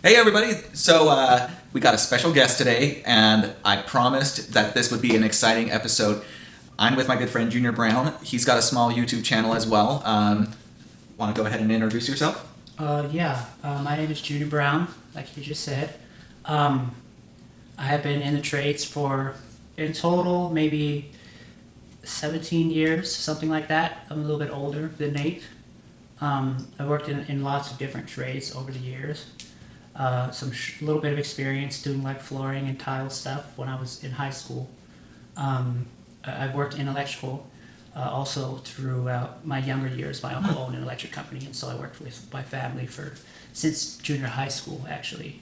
Hey everybody! So we got a special guest today, and I promised that this would be an exciting episode. I'm with my good friend Junior Brown. He's got a small YouTube channel as well. Want to go ahead and introduce yourself? My name is Junior Brown, like you just said. Um, I have been in the trades for, in total, maybe 17 years, something like that. I'm a little bit older than Nate. I worked in lots of different trades over the years. Little bit of experience doing like flooring and tile stuff when I was in high school. I've worked in electrical also throughout my younger years. My uncle owned an electric company, and so I worked with my family since junior high school actually,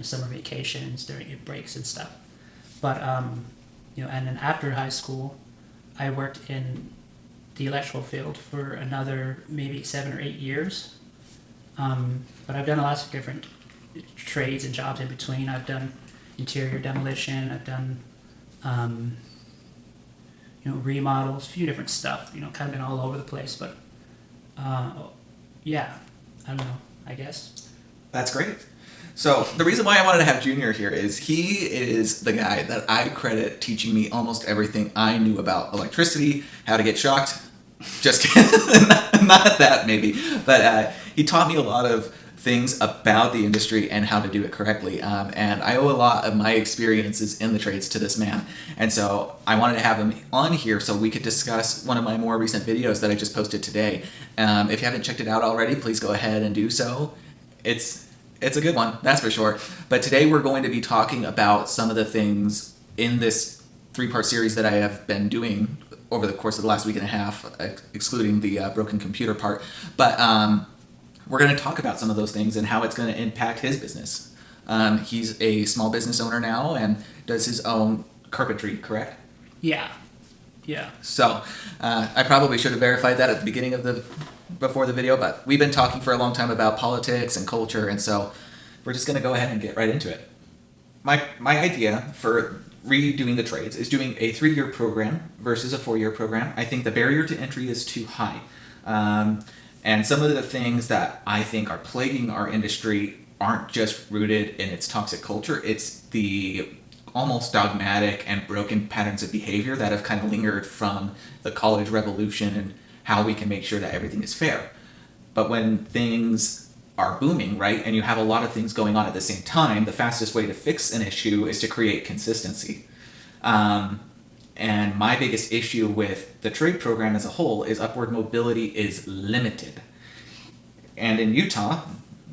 summer vacations during breaks and stuff. But and then after high school, I worked in the electrical field for another maybe 7 or 8 years. But I've done lots of different trades and jobs in between. I've done interior demolition. I've done, remodels, a few different stuff. Kind of been all over the place. But yeah, I don't know. I guess. That's great. So the reason why I wanted to have Junior here is he is the guy that I credit teaching me almost everything I knew about electricity, how to get shocked. Just kidding. Not that maybe, but he taught me a lot of things about the industry and how to do it correctly. And I owe a lot of my experiences in the trades to this man. And so I wanted to have him on here so we could discuss one of my more recent videos that I just posted today. If you haven't checked it out already, please go ahead and do so. It's a good one, that's for sure. But today we're going to be talking about some of the things in this 3-part series that I have been doing over the course of the last week and a half, excluding the broken computer part. But we're going to talk about some of those things and how it's going to impact his business. He's a small business owner now and does his own carpentry, correct? Yeah. So I probably should have verified that at the beginning before the video, but we've been talking for a long time about politics and culture, and so we're just going to go ahead and get right into it. My idea for redoing the trades is doing a 3-year program versus a 4-year program. I think the barrier to entry is too high. And some of the things that I think are plaguing our industry aren't just rooted in its toxic culture. It's the almost dogmatic and broken patterns of behavior that have kind of lingered from the college revolution and how we can make sure that everything is fair. But when things are booming, right, and you have a lot of things going on at the same time, the fastest way to fix an issue is to create consistency. And my biggest issue with the trade program as a whole is upward mobility is limited. And in Utah,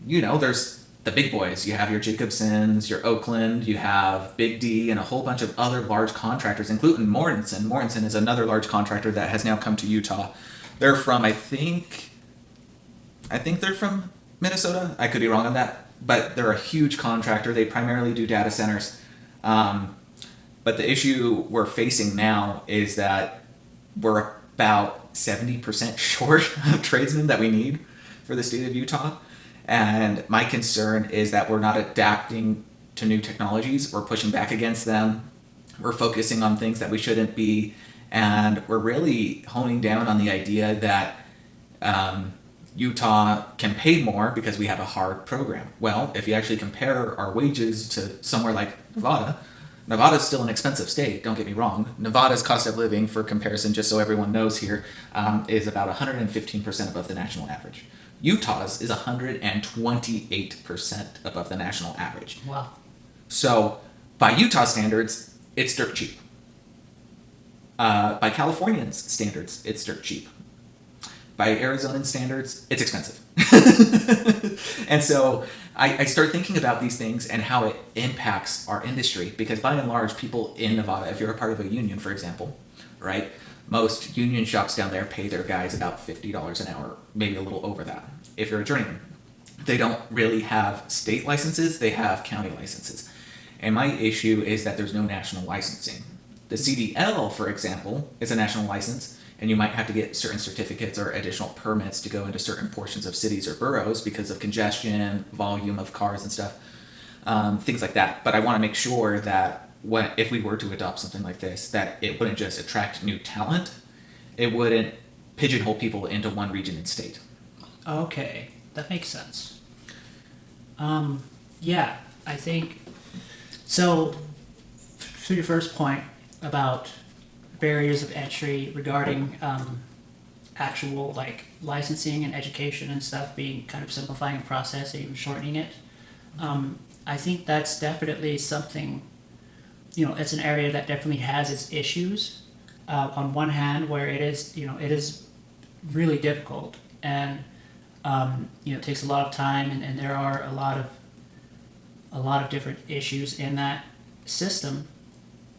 there's the big boys. You have your Jacobsons, your Oakland, you have Big D, and a whole bunch of other large contractors, including Mortensen. Mortensen is another large contractor that has now come to Utah. They're from, I think they're from Minnesota. I could be wrong on that, but they're a huge contractor. They primarily do data centers. But the issue we're facing now is that we're about 70% short of tradesmen that we need for the state of Utah. And my concern is that we're not adapting to new technologies. We're pushing back against them. We're focusing on things that we shouldn't be. And we're really honing down on the idea that Utah can pay more because we have a hard program. Well, if you actually compare our wages to somewhere like Nevada's still an expensive state, don't get me wrong. Nevada's cost of living, for comparison, just so everyone knows here, is about 115% above the national average. Utah's is 128% above the national average. Wow. So, by Utah standards, it's dirt cheap. By Californians' standards, it's dirt cheap. By Arizonan standards, it's expensive. And so I start thinking about these things and how it impacts our industry, because by and large, people in Nevada, if you're a part of a union, for example, right, most union shops down there pay their guys about $50 an hour, maybe a little over that, if you're a journeyman. They don't really have state licenses, they have county licenses. And my issue is that there's no national licensing. The CDL, for example, is a national license, and you might have to get certain certificates or additional permits to go into certain portions of cities or boroughs because of congestion, volume of cars and stuff, things like that. But I want to make sure that if we were to adopt something like this, that it wouldn't just attract new talent, it wouldn't pigeonhole people into one region and state. Okay, that makes sense. Yeah, I think so. To your first point about barriers of entry regarding actual like licensing and education and stuff being kind of simplifying the process or even shortening it. I think that's definitely something, it's an area that definitely has its issues. On one hand, where it is really difficult and, it takes a lot of time and there are a lot of different issues in that system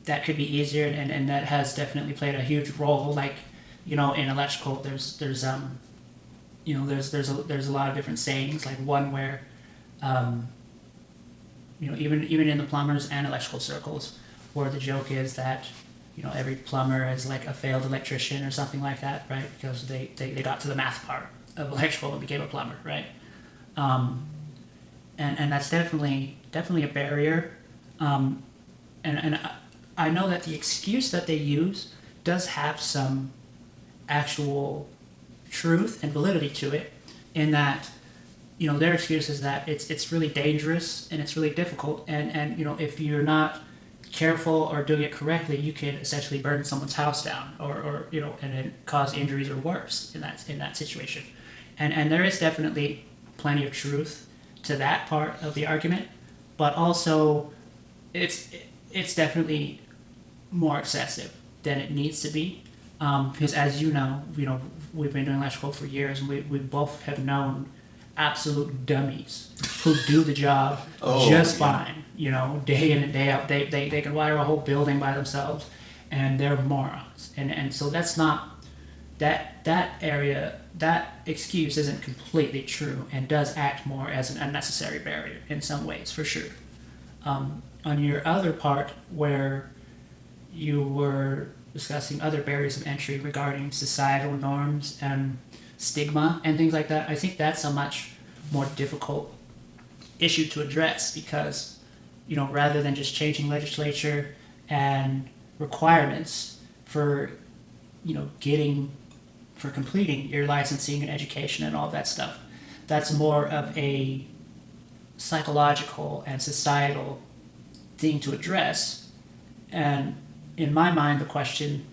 that could be easier and that has definitely played a huge role. Like, in electrical, there's there's a lot of different sayings. Like one where, even in the plumbers and electrical circles, where the joke is that, every plumber is like a failed electrician or something like that, right? Because they got to the math part of electrical and became a plumber, right? And that's definitely a barrier. And I know that the excuse that they use does have some actual truth and validity to it, in that, their excuse is that it's really dangerous and it's really difficult, and if you're not careful or doing it correctly, you can essentially burn someone's house down, or and then cause injuries or worse in that situation. And there is definitely plenty of truth to that part of the argument, but also it's definitely more excessive than it needs to be, because as we've been doing electrical for years, and we both have known absolute dummies who do the job just fine, day in and day out. They can wire a whole building by themselves, and they're morons. And so that's not that area. That excuse isn't completely true and does act more as an unnecessary barrier in some ways, for sure. On your other part, where you were discussing other barriers of entry regarding societal norms and stigma and things like that, I think that's a much more difficult issue to address, because, rather than just changing legislature and requirements for, for completing your licensing and education and all that stuff, that's more of a psychological and societal thing to address. And in my mind, the question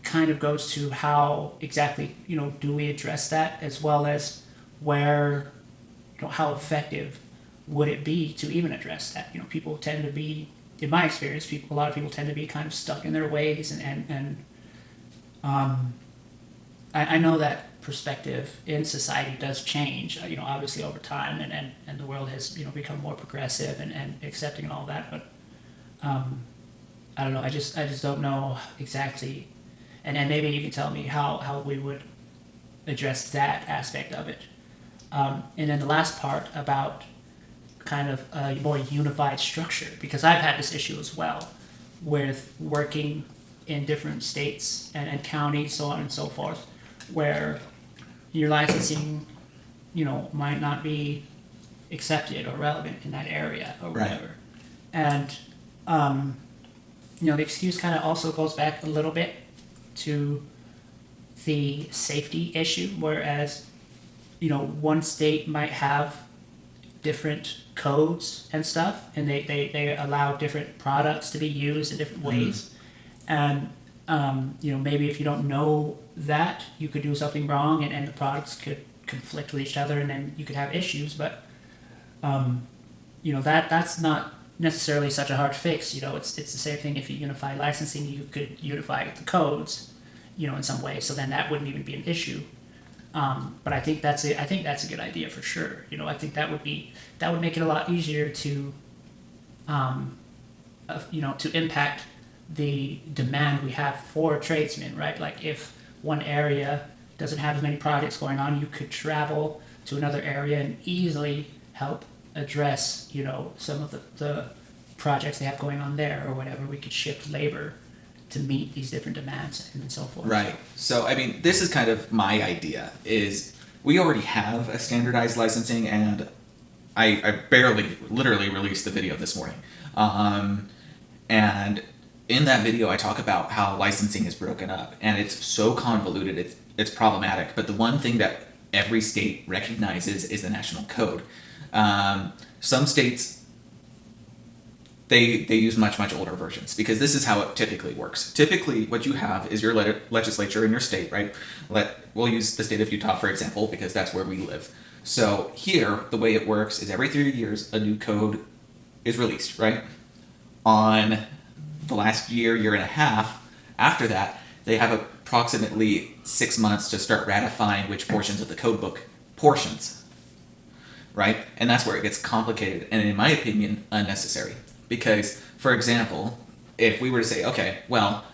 kind of goes to how exactly, do we address that, as well as where, how effective would it be to even address that? People tend to be, in my experience, a lot of people tend to be kind of stuck in their ways, and I know that perspective in society does change, obviously over time, and the world has, become more progressive and accepting and all that, but I don't know. I just don't know exactly, and maybe you can tell me how we would address that aspect of it. And then the last part about kind of a more unified structure, because I've had this issue as well with working in different states and counties, so on and so forth, where your licensing, might not be accepted or relevant in that area or whatever. Right. And the excuse kind of also goes back a little bit to the safety issue, whereas, one state might have different codes and stuff, and they allow different products to be used in different ways. And, maybe if you don't know that, you could do something wrong, and the products could conflict with each other, and then you could have issues. But, that's not necessarily such a hard fix. It's the same thing. If you unify licensing, you could unify the codes, in some way. So then that wouldn't even be an issue. But I think that's it. I think that's a good idea for sure. I think that would make it a lot easier to, to impact the demand we have for tradesmen, right? Like if one area doesn't have as many projects going on, you could travel to another area and easily help address, some of the projects they have going on there or whatever. We could shift labor to meet these different demands and so forth. Right. So, this is kind of my idea, is we already have a standardized licensing, and I literally released the video this morning. And in that video, I talk about how licensing is broken up, and it's so convoluted, it's problematic. But the one thing that every state recognizes is the national code. Some states, they use much older versions, because this is how it typically works. Typically, what you have is your legislature in your state, right? We'll use the state of Utah, for example, because that's where we live. So here, the way it works is every 3 years, a new code is released, right? On the last year and a half, after that, they have approximately 6 months to start ratifying which portions of the code book, right? And that's where it gets complicated, and in my opinion, unnecessary. Because, for example, if we were to say, okay, well,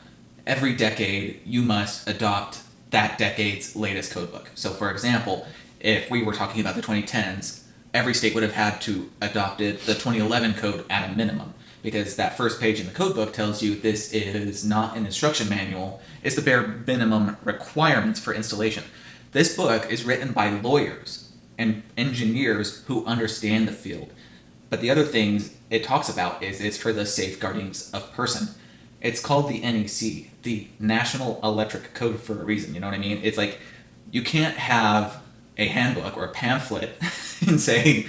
every decade you must adopt that decade's latest code book. So, for example, if we were talking about the 2010s, every state would have had to adopt the 2011 code at a minimum, because that first page in the code book tells you this is not an instruction manual, it's the bare minimum requirements for installation. This book is written by lawyers and engineers who understand the field. But the other things it talks about is it's for the safeguardings of person. It's called the NEC, the National Electric Code, for a reason, you know what I mean? It's like, you can't have a handbook or a pamphlet and say,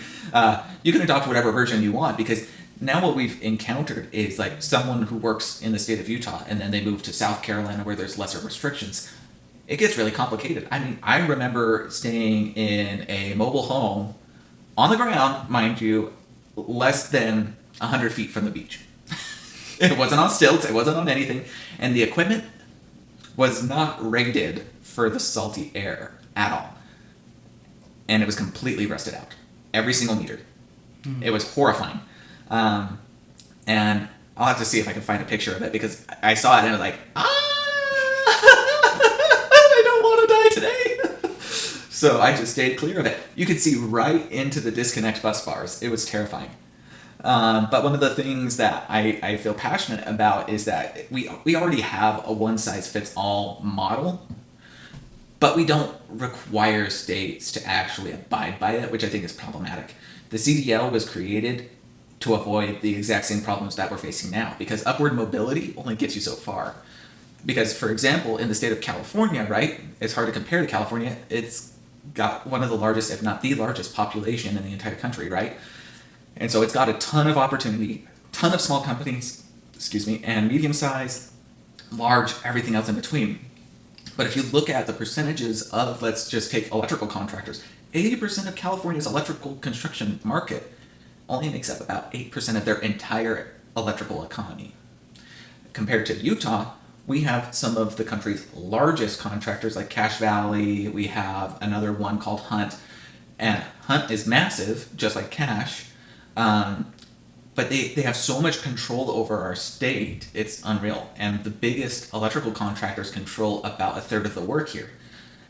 you can adopt whatever version you want, because now what we've encountered is like someone who works in the state of Utah and then they move to South Carolina where there's lesser restrictions. It gets really complicated. I mean, I remember staying in a mobile home on the ground, mind you, less than 100 feet from the beach. It wasn't on stilts, it wasn't on anything, and the equipment was not rated for the salty air at all. And it was completely rusted out. Every single meter. It was horrifying. And I'll have to see if I can find a picture of it, because I saw it and I was like, I don't want to die today. So I just stayed clear of it. You could see right into the disconnect bus bars. It was terrifying. But one of the things that I feel passionate about is that we already have a one-size-fits-all model, but we don't require states to actually abide by it, which I think is problematic. The CDL was created to avoid the exact same problems that we're facing now, because upward mobility only gets you so far. Because, for example, in the state of California, right, it's hard to compare to California, it's got one of the largest, if not the largest, population in the entire country, right? And so it's got a ton of opportunity, ton of small companies, and medium-sized, large, everything else in between. But if you look at the percentages of, let's just take electrical contractors, 80% of California's electrical construction market only makes up about 8% of their entire electrical economy. Compared to Utah, we have some of the country's largest contractors like Cache Valley. We have another one called Hunt. And Hunt is massive, just like Cache. But they have so much control over our state, it's unreal. And the biggest electrical contractors control about a third of the work here.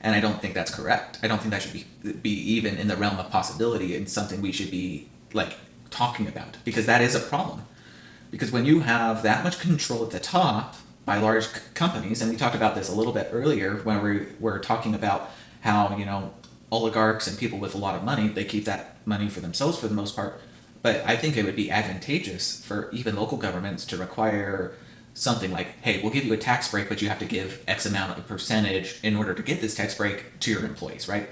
And I don't think that's correct. I don't think that should be even in the realm of possibility and something we should be like talking about, because that is a problem. Because when you have that much control at the top by large companies, and we talked about this a little bit earlier when we were talking about how, oligarchs and people with a lot of money, they keep that money for themselves for the most part. But I think it would be advantageous for even local governments to require something like, hey, we'll give you a tax break, but you have to give X amount of percentage in order to get this tax break to your employees, right?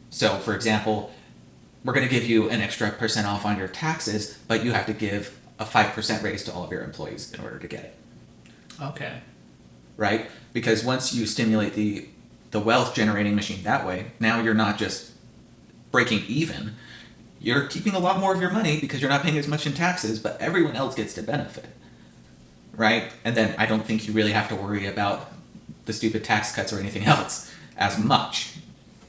So, for example, we're going to give you an extra % off on your taxes, but you have to give a 5% raise to all of your employees in order to get it. Okay. Right? Because once you stimulate the wealth generating machine that way, now you're not just breaking even, you're keeping a lot more of your money because you're not paying as much in taxes, but everyone else gets to benefit. Right? And then I don't think you really have to worry about the stupid tax cuts or anything else as much.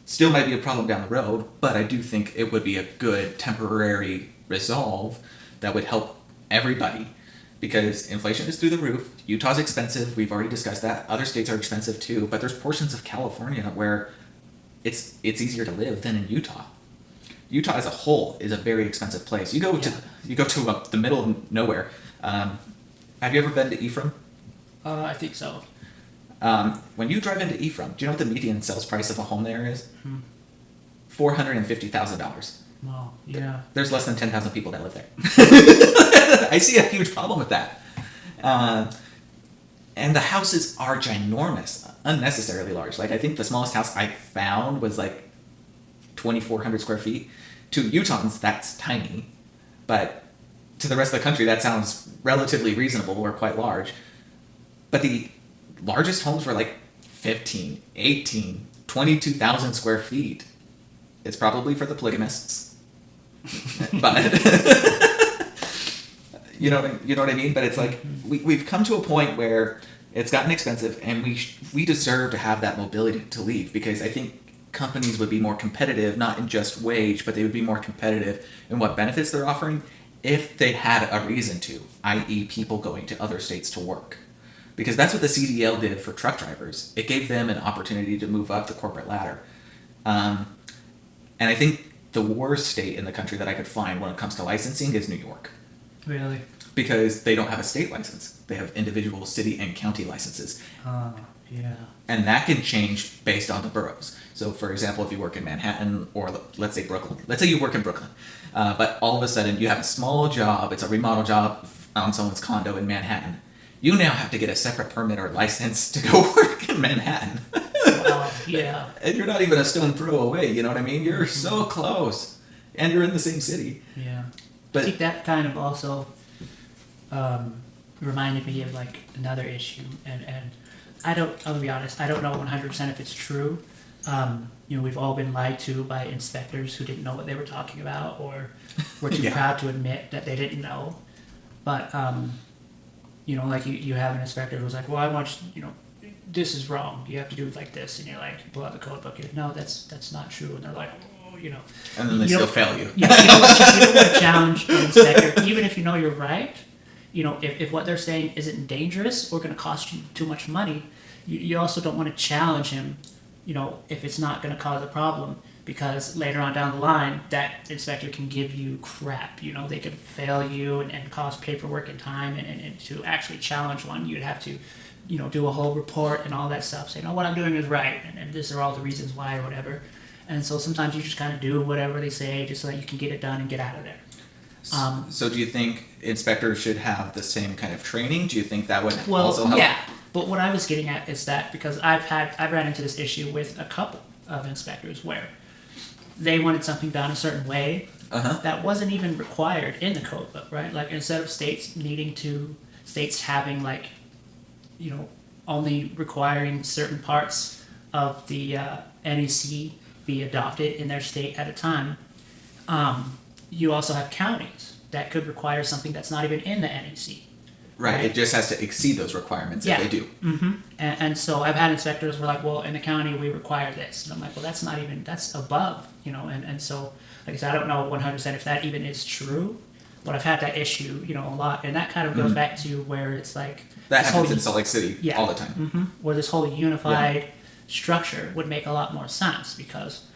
Still might be a problem down the road, but I do think it would be a good temporary resolve that would help everybody, because inflation is through the roof. Utah's expensive. We've already discussed that. Other states are expensive too, but there's portions of California where it's easier to live than in Utah. Utah as a whole is a very expensive place. You go to the middle of nowhere. Have you ever been to Ephraim? I think so. When you drive into Ephraim, do you know what the median sales price of a home there is? $450,000. Well, yeah. There's less than 10,000 people that live there. I see a huge problem with that. And the houses are ginormous, unnecessarily large. Like, I think the smallest house I found was like 2,400 square feet. To Utahns, that's tiny, but to the rest of the country, that sounds relatively reasonable or quite large. But the largest homes were like 15, 18, 22,000 square feet. It's probably for the polygamists. But you know what I mean? But it's like we've come to a point where it's gotten expensive, and we deserve to have that mobility to leave, because I think companies would be more competitive, not in just wage, but they would be more competitive in what benefits they're offering if they had a reason to, i.e. people going to other states to work. Because that's what the CDL did for truck drivers. It gave them an opportunity to move up the corporate ladder. And I think the worst state in the country that I could find when it comes to licensing is New York. Really? Because they don't have a state license. They have individual city and county licenses. Yeah. And that can change based on the boroughs. So, for example, if you work in Manhattan, or let's say Brooklyn. Let's say you work in Brooklyn. But all of a sudden you have a small job. It's a remodel job on someone's condo in Manhattan. You now have to get a separate permit or license to go work in Manhattan. Wow, yeah. And you're not even a stone throw away, you know what I mean? You're so close. And you're in the same city. Yeah. But I think that kind of also reminded me of like another issue, and I'll be honest, I don't know 100% if it's true. We've all been lied to by inspectors who didn't know what they were talking about, or were too proud to admit that they didn't know. But like you have an inspector who's like, well, I want this is wrong. You have to do it like this, and you're like, pull out the code book. You're like, no, that's not true. And they're like, and then they still fail you. You don't want to challenge an inspector, even if you know you're right. If what they're saying isn't dangerous or going to cost you too much money, you also don't want to challenge him, if it's not going to cause a problem, because later on down the line, that inspector can give you crap. They could fail you and cost paperwork and time, and to actually challenge one, you'd have to, do a whole report and all that stuff, saying, what I'm doing is right, and these are all the reasons why or whatever. And so sometimes you just kind of do whatever they say just so that you can get it done and get out of there. So do you think inspectors should have the same kind of training? Do you think that would also help? Yeah. But what I was getting at is that, because I've ran into this issue with a couple of inspectors where they wanted something done a certain way that wasn't even required in the code book, right? Like, instead of states having like, only requiring certain parts of the NEC be adopted in their state at a time, you also have counties that could require something that's not even in the NEC. Right. It just has to exceed those requirements if they do. Mm-hmm. And so I've had inspectors who are like, well, in the county we require this. And I'm like, well, that's above, and so, like I said, I don't know 100% if that even is true, but I've had that issue, a lot. And that kind of goes back to where it's like... That happens in Salt Lake City all the time. Mm-hmm. Where this whole unified structure would make a lot more sense, because,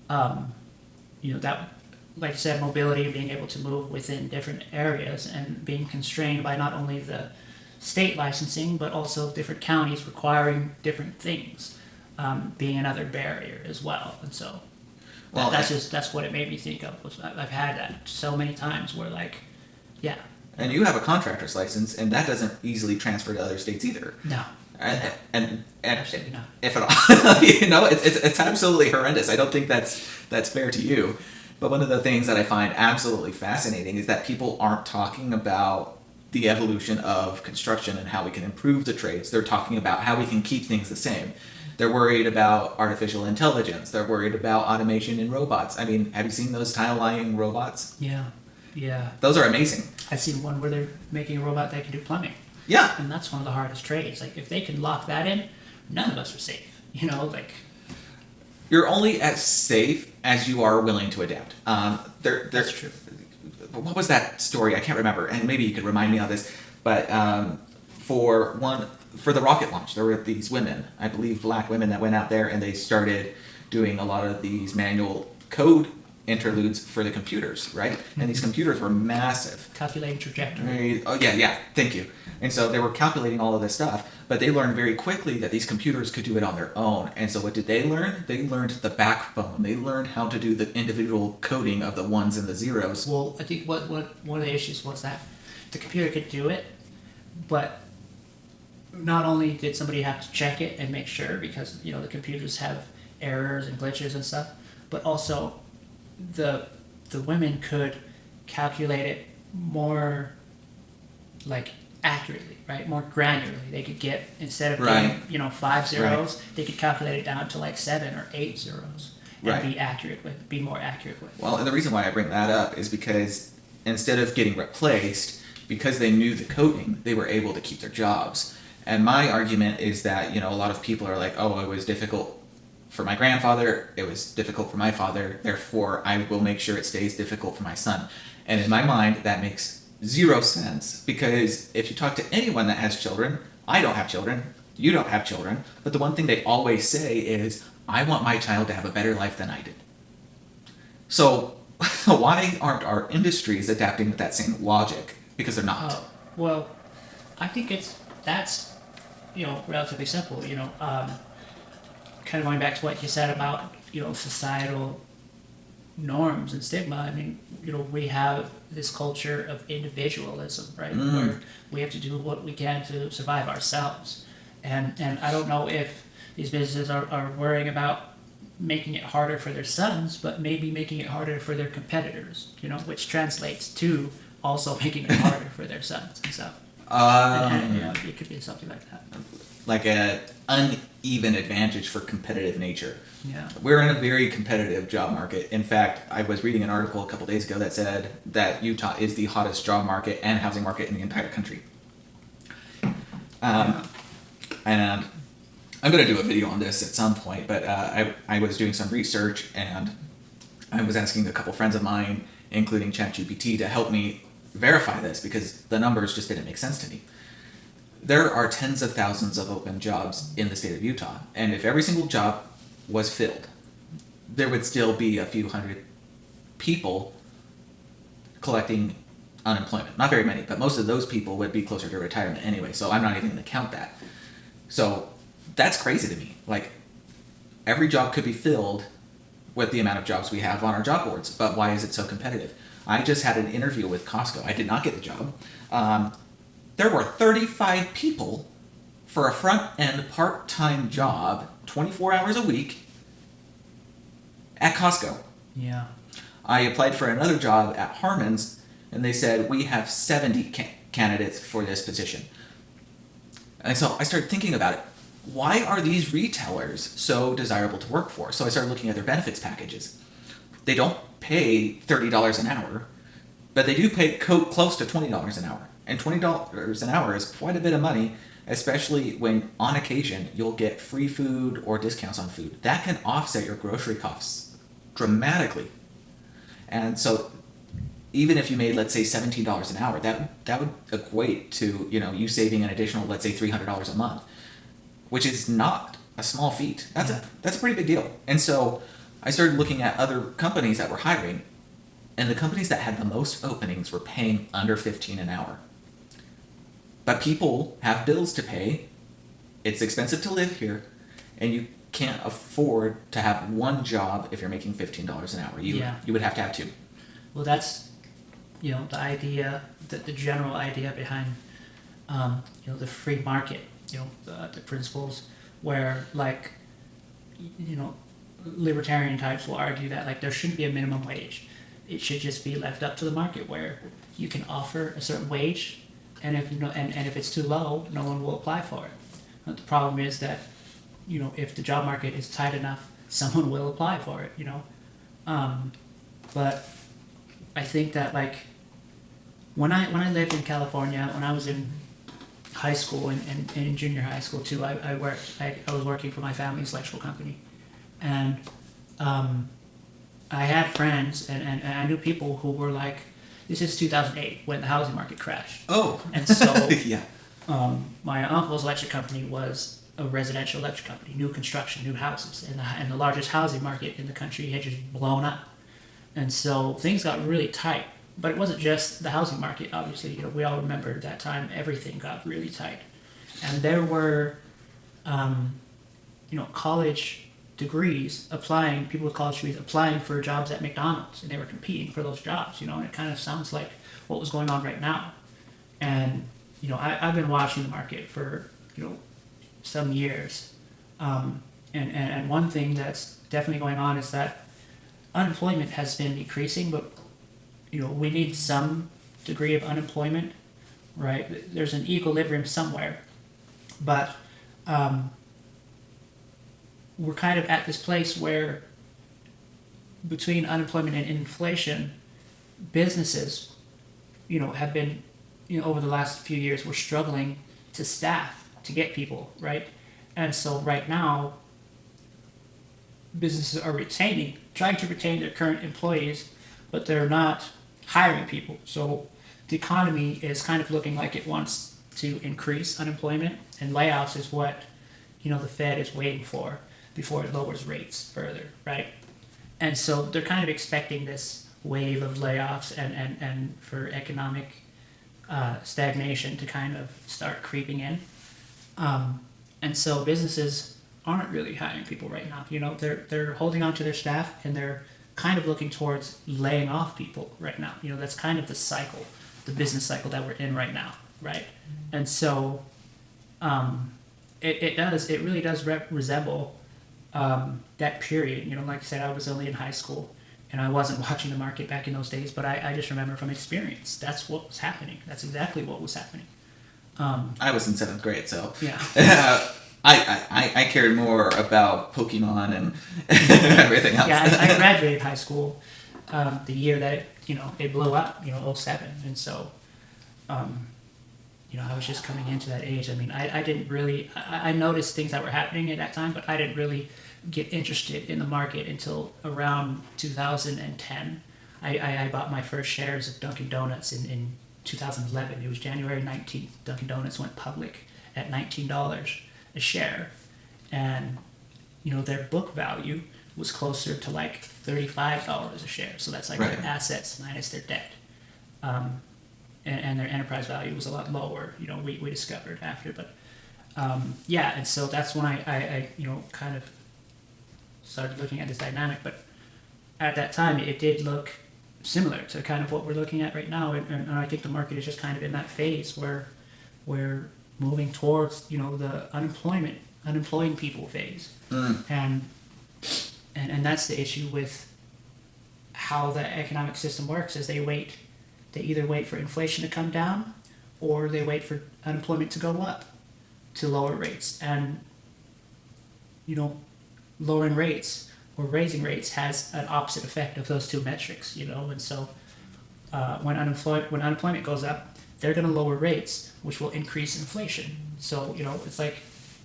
that... like you said, mobility, being able to move within different areas and being constrained by not only the state licensing, but also different counties requiring different things, being another barrier as well. And so that's what it made me think of. I've had that so many times where And you have a contractor's license, and that doesn't easily transfer to other states either. No. And absolutely not. If at all, it's absolutely horrendous. I don't think that's fair to you. But one of the things that I find absolutely fascinating is that people aren't talking about the evolution of construction and how we can improve the trades. They're talking about how we can keep things the same. They're worried about artificial intelligence. They're worried about automation and robots. I mean, have you seen those tile laying robots? Yeah. Those are amazing. I've seen one where they're making a robot that can do plumbing. Yeah. And that's one of the hardest trades. Like, if they can lock that in, none of us are safe. You're only as safe as you are willing to adapt. That's true. What was that story? I can't remember, and maybe you could remind me of this. But for the rocket launch, there were these women, I believe black women, that went out there and they started doing a lot of these manual code interludes for the computers, right? Mm-hmm. And these computers were massive. Calculating trajectory. Oh, yeah, thank you. And so they were calculating all of this stuff, but they learned very quickly that these computers could do it on their own. And so what did they learn? They learned the backbone. They learned how to do the individual coding of the ones and the zeros. Well, I think what one of the issues was that the computer could do it, but not only did somebody have to check it and make sure, because the computers have errors and glitches and stuff, but also the women could calculate it more like accurately, right? More granularly. They could get, instead of Right. being, 5 zeros, they could calculate it down to like 7 or 8 zeros and Right. be more accurate with. Well, and the reason why I bring that up is because instead of getting replaced, because they knew the coding, they were able to keep their jobs. And my argument is that, a lot of people are like, oh, it was difficult for my grandfather, it was difficult for my father, therefore I will make sure it stays difficult for my son. And in my mind, that makes zero sense, because if you talk to anyone that has children, I don't have children, you don't have children, but the one thing they always say is, I want my child to have a better life than I did. So why aren't our industries adapting with that same logic? Because they're not. Oh, well, I think that's relatively simple. Kind of going back to what you said about societal norms and stigma. I mean, we have this culture of individualism, right? Where we have to do what we can to survive ourselves, and I don't know if these businesses are worrying about making it harder for their sons, but maybe making it harder for their competitors. Which translates to also making it harder for their sons and stuff. It could be something like that. Like an uneven advantage for competitive nature. Yeah. We're in a very competitive job market. In fact, I was reading an article a couple days ago that said that Utah is the hottest job market and housing market in the entire country. And I'm going to do a video on this at some point, but I was doing some research and I was asking a couple friends of mine, including ChatGPT, to help me verify this because the numbers just didn't make sense to me. There are tens of thousands of open jobs in the state of Utah, and if every single job was filled, there would still be a few hundred people collecting unemployment. Not very many, but most of those people would be closer to retirement anyway, so I'm not even going to count that. So that's crazy to me. Like, every job could be filled with the amount of jobs we have on our job boards, but why is it so competitive? I just had an interview with Costco. I did not get the job. There were 35 people for a front-end part-time job, 24 hours a week, at Costco. Yeah. I applied for another job at Harmon's, and they said, we have 70 candidates for this position. And so I started thinking about it. Why are these retailers so desirable to work for? So I started looking at their benefits packages. They don't pay $30 an hour, but they do pay close to $20 an hour. And $20 an hour is quite a bit of money, especially when on occasion you'll get free food or discounts on food. That can offset your grocery costs dramatically. And so even if you made, let's say, $17 an hour, that would equate to, you saving an additional, let's say, $300 a month, which is not a small feat. That's a pretty big deal. And so I started looking at other companies that were hiring, and the companies that had the most openings were paying under $15 an hour. But people have bills to pay. It's expensive to live here, and you can't afford to have one job if you're making $15 an hour. You would have to have two. Well, that's the idea, the general idea behind the free market. The principles where libertarian types will argue that there shouldn't be a minimum wage. It should just be left up to the market where you can offer a certain wage, and if it's too low, no one will apply for it. But the problem is that if the job market is tight enough, someone will apply for it. But I think that when I lived in California, when I was in high school and in junior high school too, I was working for my family's electrical company, and I had friends and I knew people who were this is 2008 when the housing market crashed. Oh. And so Yeah. My uncle's electric company was a residential electric company, new construction, new houses, and the largest housing market in the country had just blown up. And so things got really tight. But it wasn't just the housing market, obviously. We all remember that time everything got really tight. And there were, college degrees people with college degrees applying for jobs at McDonald's, and they were competing for those jobs, and it kind of sounds like what was going on right now. And, I've been watching the market for, some years. And one thing that's definitely going on is that unemployment has been decreasing, but we need some degree of unemployment, right? There's an equilibrium somewhere, but we're kind of at this place where between unemployment and inflation, businesses, have been, over the last few years, we're struggling to staff, to get people, right? And so right now, businesses are trying to retain their current employees, but they're not hiring people. So the economy is kind of looking like it wants to increase unemployment, and layoffs is what, the Fed is waiting for before it lowers rates further, right? And so they're kind of expecting this wave of layoffs and for economic stagnation to kind of start creeping in. And so businesses aren't really hiring people right now. They're holding on to their staff, and they're kind of looking towards laying off people right now. That's kind of the business cycle that we're in right now, right? And so it really does resemble that period. Like I said, I was only in high school, and I wasn't watching the market back in those days, but I just remember from experience, that's what was happening. That's exactly what was happening. I was in 7th grade, so yeah. I cared more about Pokemon and everything else. Yeah, I graduated high school the year that it blew up, 07, and so I was just coming into that age. I mean, I didn't really, I noticed things that were happening at that time, but I didn't really get interested in the market until around 2010. I bought my first shares of Dunkin' Donuts in 2011. It was January 19th. Dunkin' Donuts went public at $19 a share, and their book value was closer to like $35 a share. So that's like right. Their assets minus their debt. And their enterprise value was a lot lower, we discovered after. But and so that's when I kind of started looking at this dynamic. But at that time, it did look similar to kind of what we're looking at right now. And I think the market is just kind of in that phase where we're moving towards, the unemploying people phase. And that's the issue with how the economic system works, is they either wait for inflation to come down, or they wait for unemployment to go up to lower rates. And lowering rates or raising rates has an opposite effect of those two metrics, and so when unemployment goes up, they're going to lower rates, which will increase inflation. So it's like,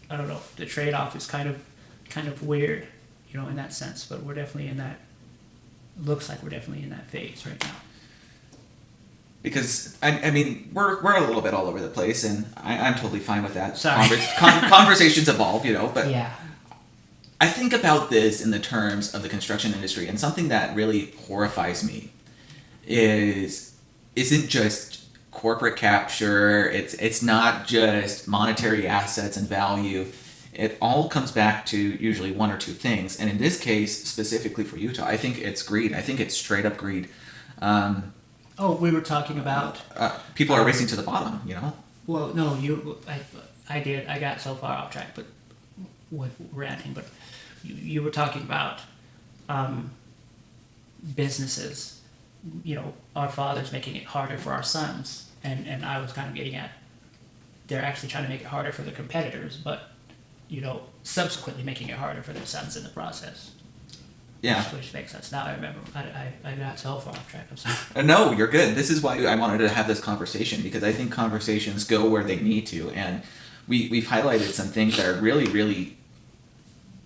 I don't know, the trade-off is kind of weird, in that sense. But we're definitely in that. Looks like we're definitely in that phase right now. Because I mean we're a little bit all over the place, and I'm totally fine with that. Sorry. Conversations evolve, but yeah. I think about this in the terms of the construction industry, and something that really horrifies me isn't just corporate capture. It's not just monetary assets and value. It all comes back to usually one or two things, and in this case, specifically for Utah, I think it's greed. I think it's straight up greed. We were talking about... people are racing to the bottom, Well, no, I did. I got so far off track, but ranting. But you were talking about businesses, our fathers making it harder for our sons. And I was kind of getting at, they're actually trying to make it harder for the competitors, but, subsequently making it harder for their sons in the process. Yeah. Which makes sense. Now I remember. I got so far off track. I'm sorry. No, you're good. This is why I wanted to have this conversation, because I think conversations go where they need to, and we've highlighted some things that are really, really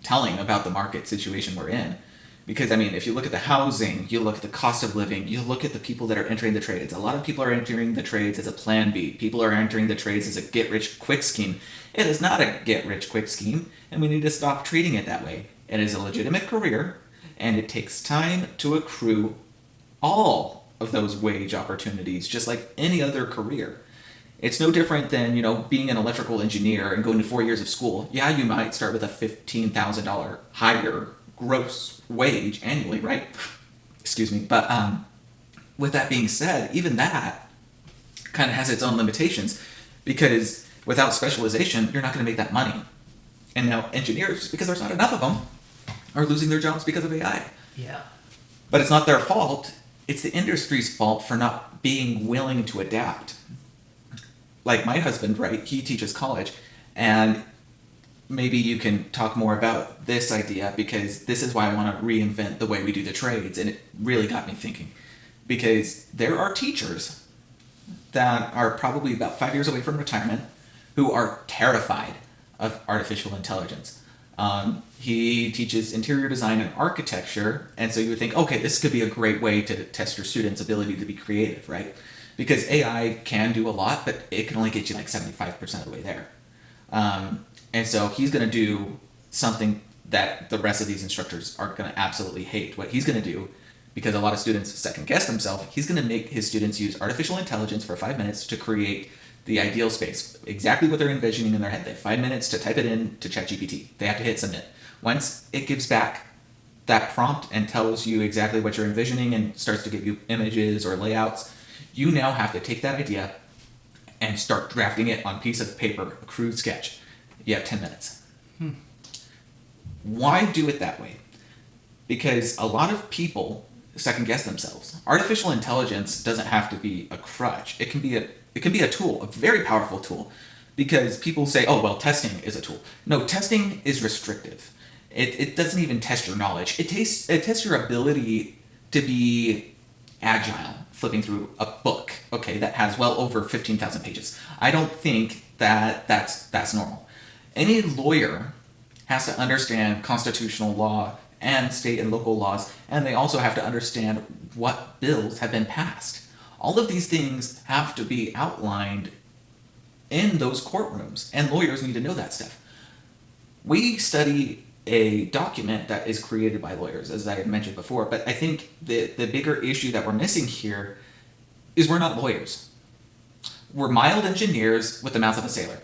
telling about the market situation we're in. Because, I mean, if you look at the housing, you look at the cost of living, you look at the people that are entering the trades. A lot of people are entering the trades as a plan B. People are entering the trades as a get-rich-quick scheme. It is not a get-rich-quick scheme, and we need to stop treating it that way. It is a legitimate career, and it takes time to accrue all of those wage opportunities, just like any other career. It's no different than, being an electrical engineer and going to 4 years of school. Yeah, you might start with a $15,000 higher gross wage annually, right? Excuse me. But with that being said, even that kind of has its own limitations, because without specialization, you're not going to make that money. And now engineers, because there's not enough of them, are losing their jobs because of AI. Yeah. But it's not their fault. It's the industry's fault for not being willing to adapt. Like my husband, right? He teaches college, and maybe you can talk more about this idea, because this is why I want to reinvent the way we do the trades, and it really got me thinking. Because there are teachers that are probably about 5 years away from retirement who are terrified of artificial intelligence. He teaches interior design and architecture, and so you would think, okay, this could be a great way to test your students' ability to be creative, right? Because AI can do a lot, but it can only get you like 75% of the way there. And so he's going to do something that the rest of these instructors are going to absolutely hate. What he's going to do, because a lot of students second guess themselves, he's going to make his students use artificial intelligence for 5 minutes to create the ideal space, exactly what they're envisioning in their head. They have 5 minutes to type it in to ChatGPT. They have to hit submit. Once it gives back that prompt and tells you exactly what you're envisioning and starts to give you images or layouts, you now have to take that idea and start drafting it on a piece of paper, a crude sketch. You have 10 minutes. Why do it that way? Because a lot of people second guess themselves. Artificial intelligence doesn't have to be a crutch. It can be a tool, a very powerful tool. Because people say, oh, well, testing is a tool. No, testing is restrictive. It doesn't even test your knowledge. It tests your ability to be agile, flipping through a book, okay, that has well over 15,000 pages. I don't think that's normal. Any lawyer has to understand constitutional law and state and local laws, and they also have to understand what bills have been passed. All of these things have to be outlined in those courtrooms, and lawyers need to know that stuff. We study a document that is created by lawyers, as I had mentioned before, but I think the bigger issue that we're missing here is we're not lawyers. We're mild engineers with the mouth of a sailor.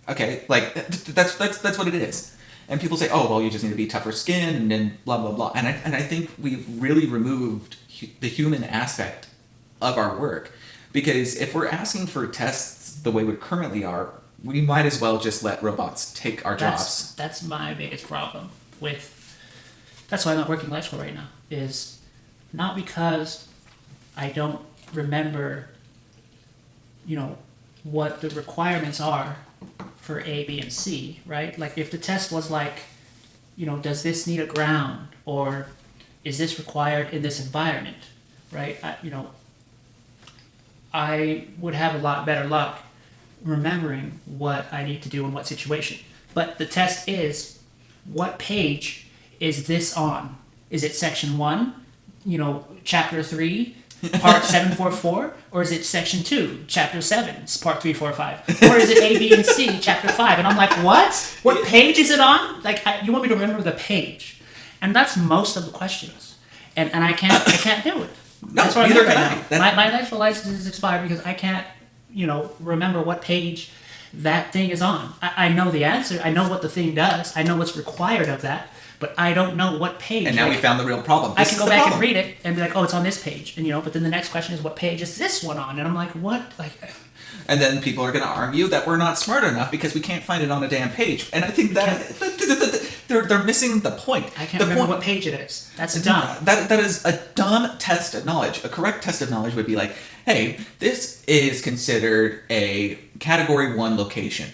Okay, like that's what it is. And people say, oh, well, you just need to be tougher skin and then blah, blah, blah. And I think we've really removed the human aspect of our work. Because if we're asking for tests the way we currently are, we might as well just let robots take our jobs. That's my biggest problem with... That's why I'm not working electrical right now. Is not because I don't remember, what the requirements are for A, B, and C, right? Like if the test was like, does this need a ground, or is this required in this environment, right? I would have a lot better luck remembering what I need to do in what situation. But the test is, what page is this on? Is it section 1, chapter 3, part 744? Or is it section 2, chapter 7, part 345? Or is it A, B, and C, chapter 5? And I'm like, what? What page is it on? Like, you want me to remember the page? And that's most of the questions. And I can't do it. No, that's what neither I'm doing can right now. My electrical license is expired because I can't, remember what page that thing is on. I know the answer. I know what the thing does. I know what's required of that, but I don't know what page. And now we found the real problem. I can go back and read it and be like, oh, it's on this page. And, but then the next question is, what page is this one on? And I'm like, what? And then people are going to argue that we're not smart enough because we can't find it on a damn page. And I think they're missing the point. I can't remember what page it is. That's dumb. That is a dumb test of knowledge. A correct test of knowledge would be like, hey, this is considered a category 1 location.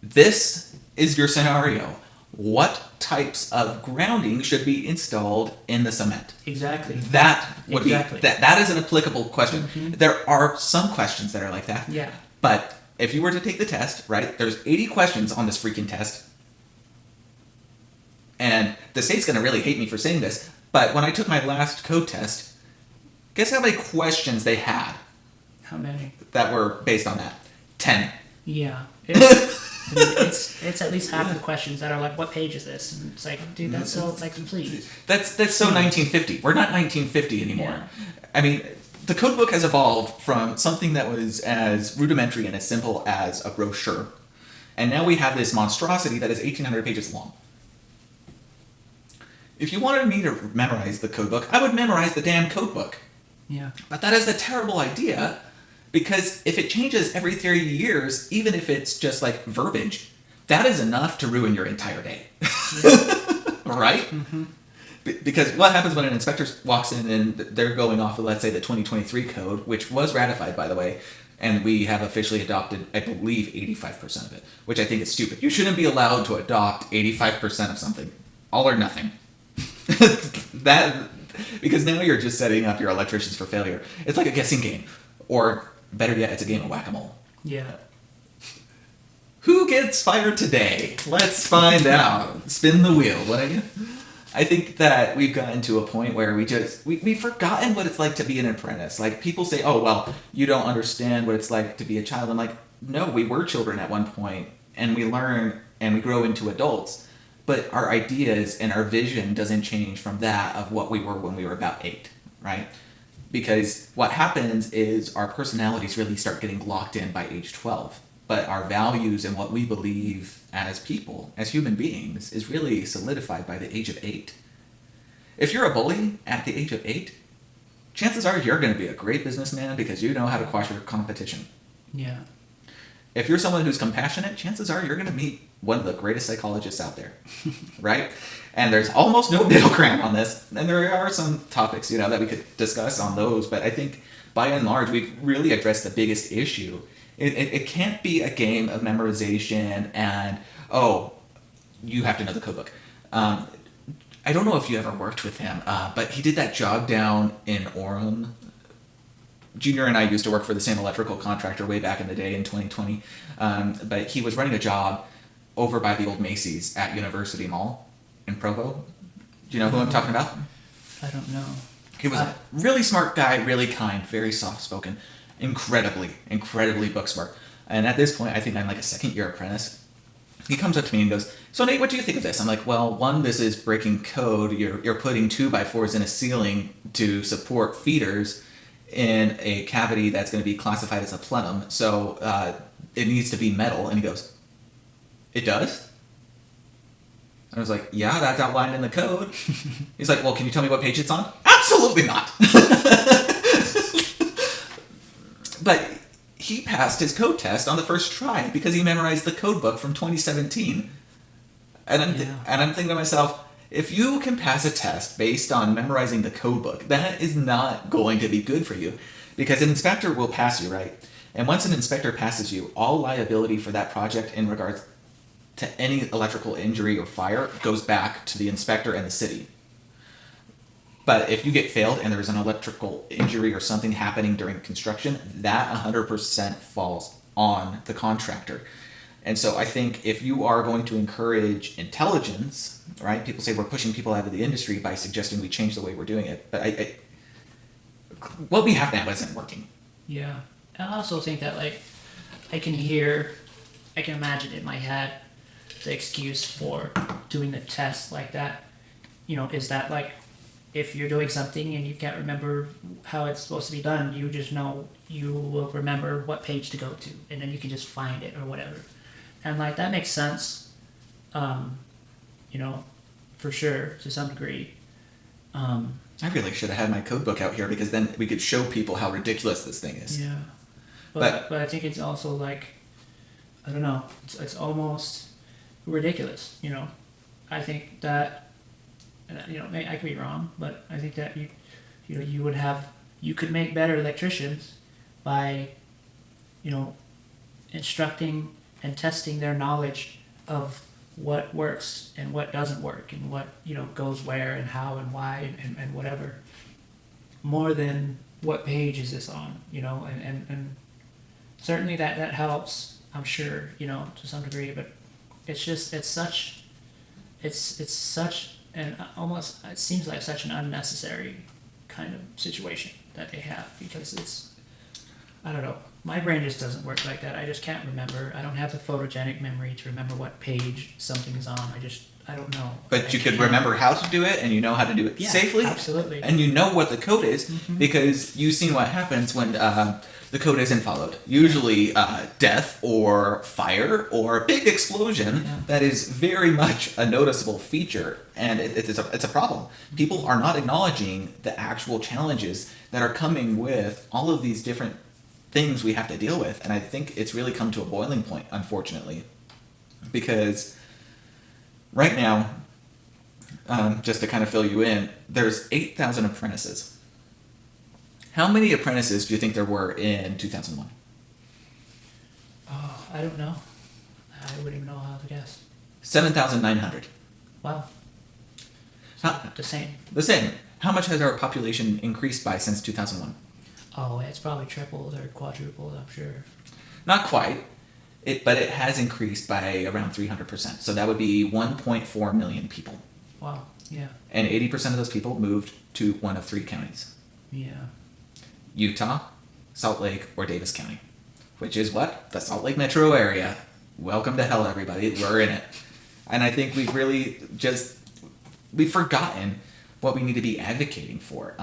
This is your scenario. What types of grounding should be installed in the cement? Exactly. That would be that is an applicable question. Mm-hmm. There are some questions that are like that. Yeah. But if you were to take the test, right, there's 80 questions on this freaking test. And the state's going to really hate me for saying this, but when I took my last code test, guess how many questions they had? How many? That were based on that. 10. Yeah. It's at least half the questions that are like, what page is this? And it's like, dude, that's so, please. That's so 1950. We're not 1950 anymore. Yeah. I mean, the code book has evolved from something that was as rudimentary and as simple as a brochure. And now we have this monstrosity that is 1,800 pages long. If you wanted me to memorize the code book, I would memorize the damn code book. Yeah. But that is a terrible idea, because if it changes every 30 years, even if it's just like verbiage, that is enough to ruin your entire day. Yeah. Right? Mm-hmm. Because what happens when an inspector walks in and they're going off of, let's say, the 2023 code, which was ratified, by the way, and we have officially adopted, I believe, 85% of it, which I think is stupid. You shouldn't be allowed to adopt 85% of something. All or nothing. Because now you're just setting up your electricians for failure. It's like a guessing game. Or, better yet, it's a game of whack-a-mole. Yeah. Who gets fired today? Let's find out. Spin the wheel, would you? I think that we've gotten to a point where we've forgotten what it's like to be an apprentice. Like, people say, oh, well, you don't understand what it's like to be a child. I'm like, no, we were children at one point, and we learn and we grow into adults. But our ideas and our vision doesn't change from that of what we were when we were about 8, right? Because what happens is our personalities really start getting locked in by age 12. But our values and what we believe as people, as human beings, is really solidified by the age of 8. If you're a bully at the age of 8, chances are you're going to be a great businessman because you know how to quash your competition. Yeah. If you're someone who's compassionate, chances are you're going to meet one of the greatest psychologists out there, right? And there's almost no middle ground on this. And there are some topics, that we could discuss on those. But I think, by and large, we've really addressed the biggest issue. It can't be a game of memorization and, oh, you have to know the code book. I don't know if you ever worked with him, but he did that job down in Orem. Junior and I used to work for the same electrical contractor way back in the day in 2020. But he was running a job over by the old Macy's at University Mall in Provo. Do you know who I'm talking about? I don't know. He was a really smart guy, really kind, very soft-spoken. Incredibly book smart. And at this point, I think I'm like a second-year apprentice. He comes up to me and goes, so Nate, what do you think of this? I'm like, well, one, this is breaking code. You're putting 2x4s in a ceiling to support feeders in a cavity that's going to be classified as a plenum. So it needs to be metal. And he goes, it does? I was like, yeah, that's outlined in the code. He's like, well, can you tell me what page it's on? Absolutely not. But he passed his code test on the first try because he memorized the code book from 2017. And I'm thinking to myself, if you can pass a test based on memorizing the code book, that is not going to be good for you. Because an inspector will pass you, right? And once an inspector passes you, all liability for that project in regards to any electrical injury or fire goes back to the inspector and the city. But if you get failed and there's an electrical injury or something happening during construction, that 100% falls on the contractor. And so I think if you are going to encourage intelligence, right? People say we're pushing people out of the industry by suggesting we change the way we're doing it. But what we have now isn't working. Yeah. I also think that, like, I can imagine in my head the excuse for doing the test like that, is that, like, if you're doing something and you can't remember how it's supposed to be done, you just know you will remember what page to go to, and then you can just find it or whatever. And, like, that makes sense, for sure, to some degree. I really should have had my code book out here because then we could show people how ridiculous this thing is. Yeah. But I think it's also, like, I don't know, it's almost ridiculous, I think that, I could be wrong, but I think that you could make better electricians by, instructing and testing their knowledge of what works and what doesn't work and what, goes where and how and why and whatever, more than what page is this on, and certainly that helps, I'm sure, to some degree, but it's such and almost, it seems like such an unnecessary kind of situation that they have, because I don't know, my brain just doesn't work like that. I just can't remember. I don't have the photogenic memory to remember what page something is on. I don't know. But you could remember how to do it, and you know how to do it safely. Absolutely. And you know what the code is, because you've seen what happens when the code isn't followed. Usually death or fire or a big explosion that is very much a noticeable feature, and it's a problem. People are not acknowledging the actual challenges that are coming with all of these different things we have to deal with, and I think it's really come to a boiling point, unfortunately, because right now just to kind of fill you in, there's 8,000 apprentices. How many apprentices do you think there were in 2001? Oh, I don't know. I wouldn't even know how to guess. 7,900. Wow. The same. The same. How much has our population increased by since 2001? Oh, it's probably tripled or quadrupled, I'm sure. Not quite, but it has increased by around 300%. So that would be 1.4 million people. Wow, yeah. And 80% of those people moved to one of 3 counties. Yeah. Utah, Salt Lake, or Davis County. Which is what? The Salt Lake metro area. Welcome to hell, everybody. We're in it. And I think we've really we've forgotten what we need to be advocating for.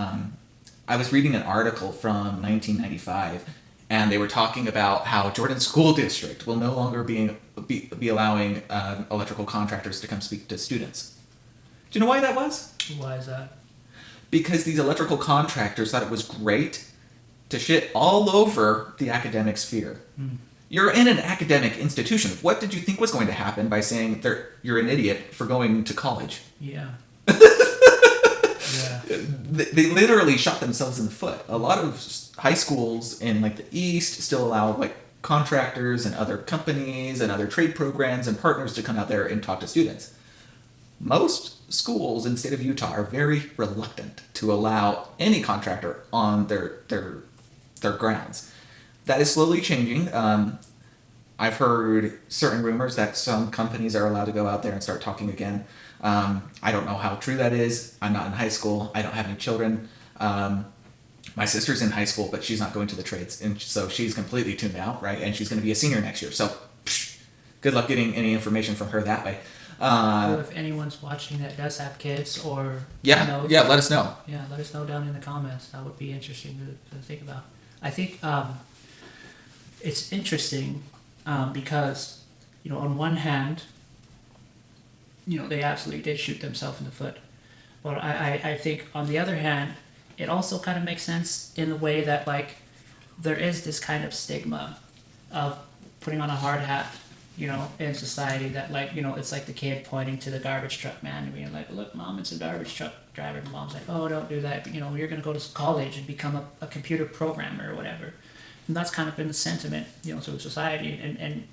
I was reading an article from 1995, and they were talking about how Jordan School District will no longer be allowing electrical contractors to come speak to students. Do you know why that was? Why is that? Because these electrical contractors thought it was great to shit all over the academic sphere. You're in an academic institution. What did you think was going to happen by saying you're an idiot for going to college? Yeah. Yeah. They literally shot themselves in the foot. A lot of high schools in like the East still allow like contractors and other companies and other trade programs and partners to come out there and talk to students. Most schools in the state of Utah are very reluctant to allow any contractor on their grounds. That is slowly changing. I've heard certain rumors that some companies are allowed to go out there and start talking again. I don't know how true that is. I'm not in high school. I don't have any children. My sister's in high school, but she's not going to the trades, and so she's completely tuned out, right? And she's going to be a senior next year. So, good luck getting any information from her that way. Or if anyone's watching that does have kids, or let us know. Yeah, let us know down in the comments. That would be interesting to think about. I think it's interesting because, on one hand, they absolutely did shoot themselves in the foot. But I think on the other hand, it also kind of makes sense in the way that, like, there is this kind of stigma of putting on a hard hat, in society that, like, it's like the kid pointing to the garbage truck man and being like, look, Mom, it's a garbage truck driver. And Mom's like, oh, don't do that. But, you're going to go to college and become a computer programmer or whatever. And that's kind of been the sentiment, to society. And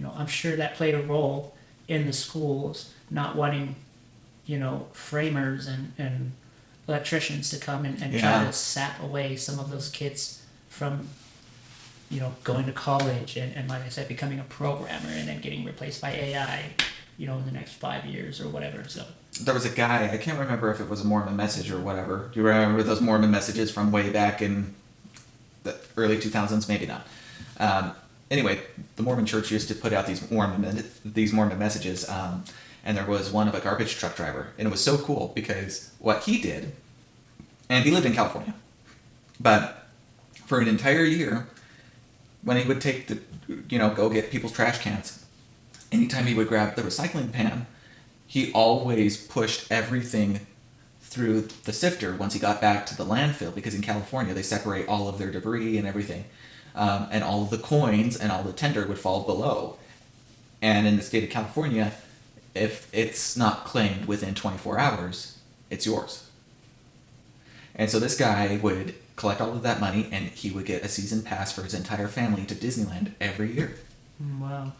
I'm sure that played a role in the schools not wanting, framers and electricians to come and try to sap away some of those kids from, going to college and like I said, becoming a programmer and then getting replaced by AI, in the next 5 years or whatever. So there was a guy, I can't remember if it was a Mormon message or whatever. Do you remember those Mormon messages from way back in the early 2000s? Maybe not. Anyway, the Mormon Church used to put out these Mormon messages, and there was one of a garbage truck driver, and it was so cool because what he did, and he lived in California, but for an entire year, when he would take go get people's trash cans, anytime he would grab the recycling pan, he always pushed everything through the sifter once he got back to the landfill, because in California they separate all of their debris and everything. And all of the coins and all the tinder would fall below. And in the state of California, if it's not claimed within 24 hours, it's yours. And so this guy would collect all of that money, and he would get a season pass for his entire family to Disneyland every year. Wow.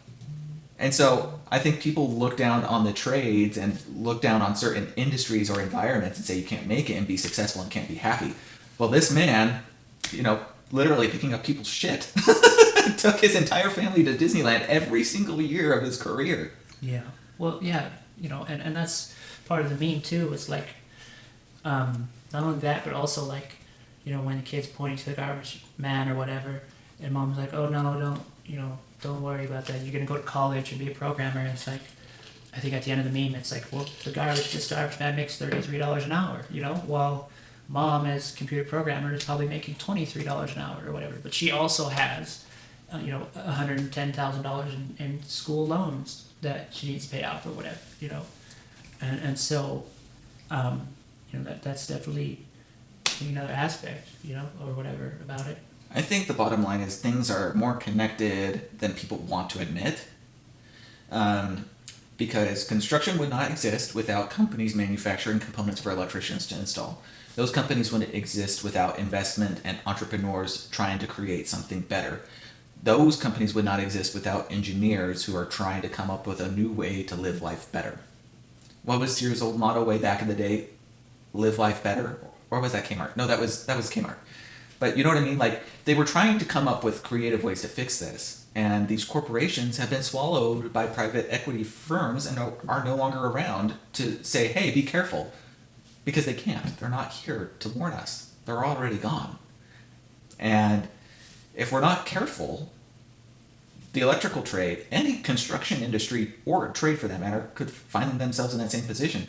And so I think people look down on the trades and look down on certain industries or environments and say you can't make it and be successful and can't be happy. Well, this man, literally picking up people's shit, took his entire family to Disneyland every single year of his career. Yeah. Well, yeah, and that's part of the meme too. It's like, not only that, but also like, when the kid's pointing to the garbage man or whatever, and Mom's like, oh no, don't worry about that. You're gonna go to college and be a programmer. And it's like, I think at the end of the meme, it's like, well, this garbage man makes $33 an hour, while Mom, as computer programmer, is probably making $23 an hour or whatever. But she also has, $110,000 in school loans that she needs to pay off or whatever, and so, that's definitely another aspect, or whatever about it. I think the bottom line is things are more connected than people want to admit. because construction would not exist without companies manufacturing components for electricians to install. Those companies wouldn't exist without investment and entrepreneurs trying to create something better. Those companies would not exist without engineers who are trying to come up with a new way to live life better. What was Sears' old motto way back in the day? Live life better? Or was that Kmart? No, that was Kmart. But you know what I mean? Like, they were trying to come up with creative ways to fix this. And these corporations have been swallowed by private equity firms and are no longer around to say, hey, be careful. Because they can't. They're not here to warn us. They're already gone. And if we're not careful, the electrical trade, any construction industry, or trade for that matter, could find themselves in that same position.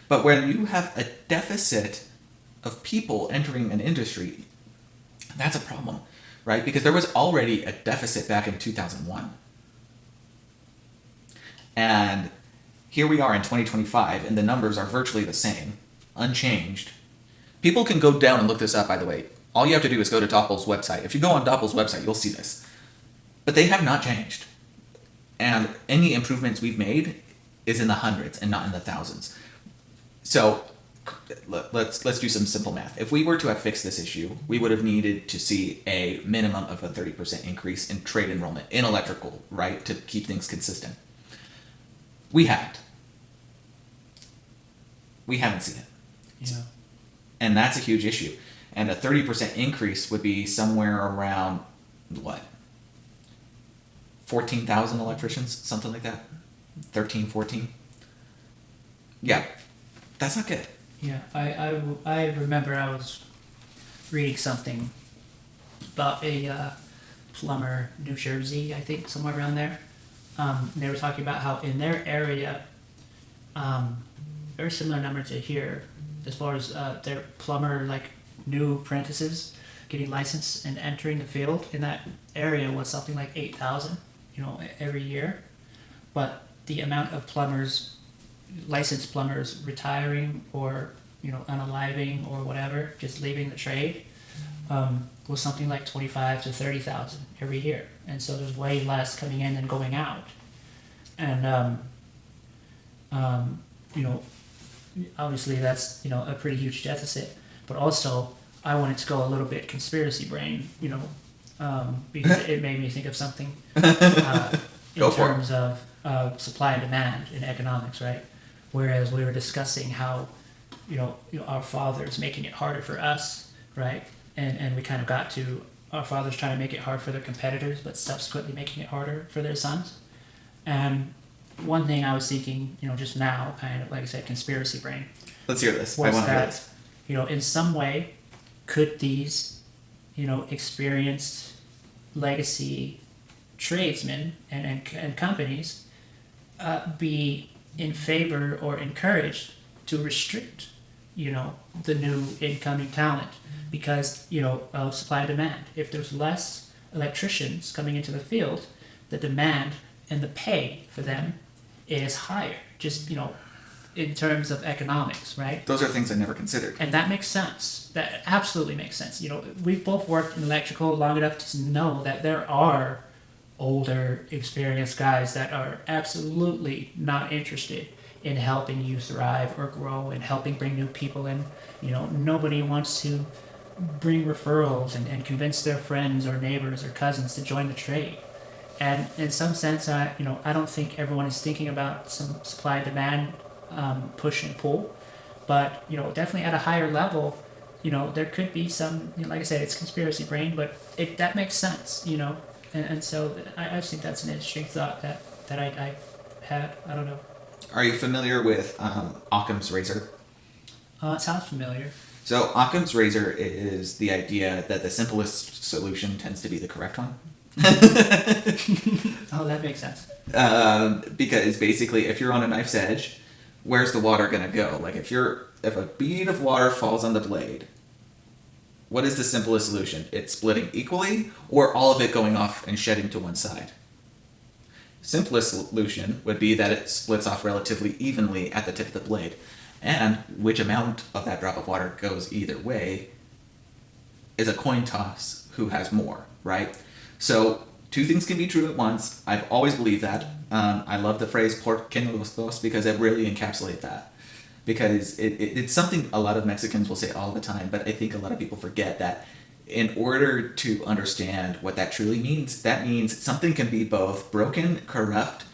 But when you have a deficit of people entering an industry, that's a problem, right? Because there was already a deficit back in 2001. And here we are in 2025, and the numbers are virtually the same, unchanged. People can go down and look this up, by the way. All you have to do is go to Doppel's website. If you go on Doppel's website, you'll see this. But they have not changed. And any improvements we've made is in the hundreds and not in the thousands. So let's do some simple math. If we were to have fixed this issue, we would have needed to see a minimum of a 30% increase in trade enrollment in electrical, right, to keep things consistent. We haven't. We haven't seen it. Yeah. And that's a huge issue. And a 30% increase would be somewhere around, what? 14,000 electricians, something like that? 13, 14? Yeah, that's not good. Yeah, I remember I was reading something about a plumber, New Jersey, I think, somewhere around there. They were talking about how in their area, very similar number to here, as far as their plumber, like new apprentices getting licensed and entering the field in that area was something like 8,000, every year. But the amount of plumbers, licensed plumbers retiring or, unaliving or whatever, just leaving the trade, was something like 25 to 30,000 every year. And so there's way less coming in than going out. And, obviously that's, a pretty huge deficit. But also, I wanted to go a little bit conspiracy brain, because it made me think of something in terms of supply and demand in economics, right? Whereas we were discussing how, our fathers making it harder for us, right? And we kind of got to our fathers trying to make it hard for their competitors, but subsequently making it harder for their sons. And one thing I was thinking, just now, kind of like I said, conspiracy brain. Let's hear this. Was that, in some way, could these, experienced legacy tradesmen and companies be in favor or encouraged to restrict, the new incoming talent because, of supply and demand. If there's less electricians coming into the field, the demand and the pay for them is higher, just, in terms of economics, right? Those are things I never considered. And that makes sense. That absolutely makes sense. We've both worked in electrical long enough to know that there are older, experienced guys that are absolutely not interested in helping you thrive or grow and helping bring new people in. Nobody wants to bring referrals and convince their friends or neighbors or cousins to join the trade. And in some sense, I don't think everyone is thinking about some supply and demand push and pull, but definitely at a higher level, there could be some. Like I said, it's conspiracy brain, but that makes sense. And so I just think that's an interesting thought that I had. I don't know. Are you familiar with Occam's razor? It sounds familiar. So Occam's razor is the idea that the simplest solution tends to be the correct one. Oh, that makes sense. Because basically, if you're on a knife's edge, where's the water gonna go? Like if a bead of water falls on the blade, what is the simplest solution? It's splitting equally, or all of it going off and shedding to one side? Simplest solution would be that it splits off relatively evenly at the tip of the blade, and which amount of that drop of water goes either way is a coin toss who has more, right? So two things can be true at once. I've always believed that. I love the phrase "por qué no los dos" because it really encapsulates that. Because it's something a lot of Mexicans will say all the time, but I think a lot of people forget that in order to understand what that truly means, that means something can be both broken, corrupt,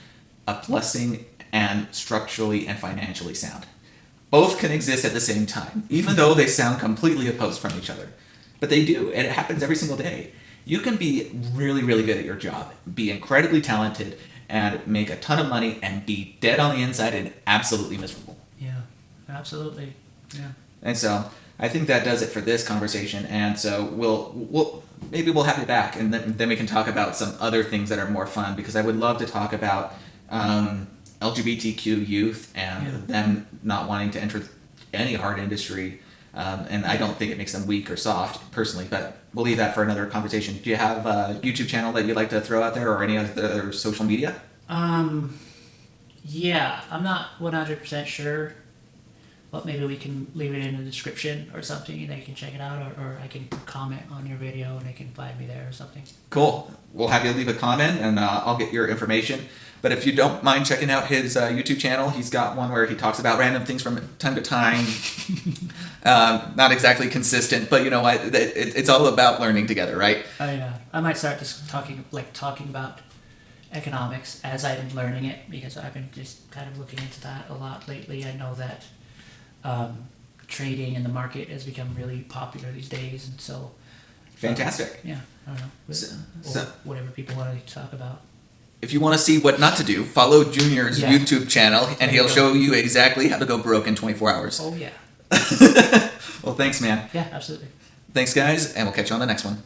a blessing, and structurally and financially sound. Both can exist at the same time, even though they sound completely opposed from each other. But they do, and it happens every single day. You can be really, really good at your job, be incredibly talented, and make a ton of money, and be dead on the inside and absolutely miserable. Yeah, absolutely. Yeah. And so I think that does it for this conversation. And so we'll maybe we'll have you back, and then we can talk about some other things that are more fun, because I would love to talk about LGBTQ youth and them not wanting to enter any art industry. And I don't think it makes them weak or soft, personally, but we'll leave that for another conversation. Do you have a YouTube channel that you'd like to throw out there, or any other social media? Yeah, I'm not 100% sure, but maybe we can leave it in the description or something, and they can check it out, or I can comment on your video and they can find me there or something. Cool. We'll have you leave a comment, and I'll get your information. But if you don't mind checking out his YouTube channel, he's got one where he talks about random things from time to time. Not exactly consistent, but you know what? It's all about learning together, right? Oh yeah, I might start just talking about economics as I'm learning it, because I've been just kind of looking into that a lot lately. I know that trading in the market has become really popular these days, and so fantastic. Yeah, I don't know. So whatever people want to talk about. If you want to see what not to do, follow Junior's Yeah. YouTube channel, and he'll show you exactly how to go broke in 24 hours. Oh yeah. Well, thanks, man. Yeah, absolutely. Thanks, guys, and we'll catch you on the next one.